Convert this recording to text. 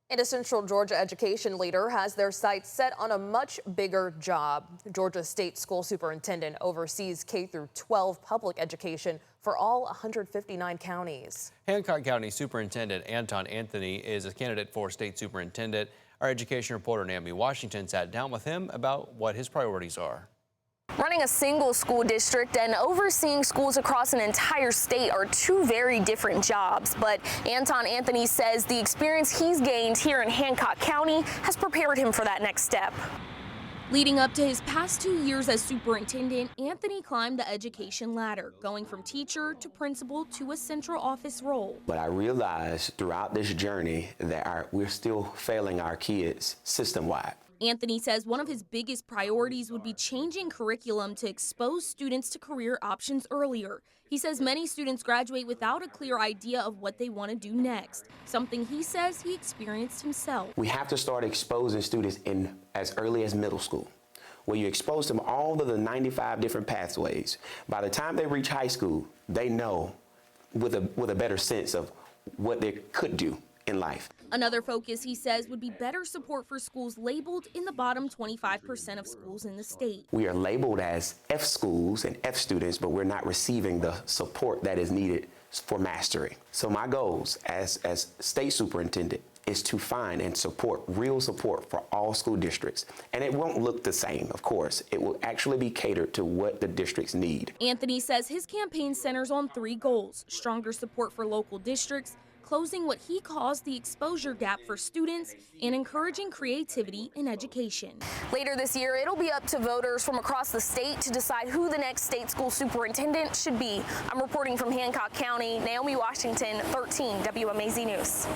And a Central Georgia education leader has their sights set on a much bigger job. Georgia State School Superintendent oversees K-12 public education for all 159 counties. Hancock County Superintendent Anthony is a candidate for state superintendent. Our education reporter Naomi Washington sat down with him about what his priorities are. Running a single school district and overseeing schools across an entire state are two very different jobs. But Anthony says the experience he's gained here in Hancock County has prepared him for that next step. Leading up to his past 2 years as superintendent, Anthony climbed the education ladder, going from teacher to principal to a central office role. But I realized throughout this journey that we're still failing our kids system-wide. Anthony says one of his biggest priorities would be changing curriculum to expose students to career options earlier. He says many students graduate without a clear idea of what they want to do next, something he says he experienced himself. We have to start exposing students in as early as middle school, where you expose them all of the 95 different pathways. By the time they reach high school, they know with a better sense of what they could do in life. Another focus, he says, would be better support for schools labeled in the bottom 25% of schools in the state. We are labeled as F schools and F students, but we're not receiving the support that is needed for mastery. So my goals as state superintendent is to find and support real support for all school districts. And it won't look the same, of course. It will actually be catered to what the districts need. Anthony says his campaign centers on 3 goals: stronger support for local districts, closing what he calls the exposure gap for students, and encouraging creativity in education. Later this year, it'll be up to voters from across the state to decide who the next state school superintendent should be. I'm reporting from Hancock County, Naomi Washington, 13 WMAZ News.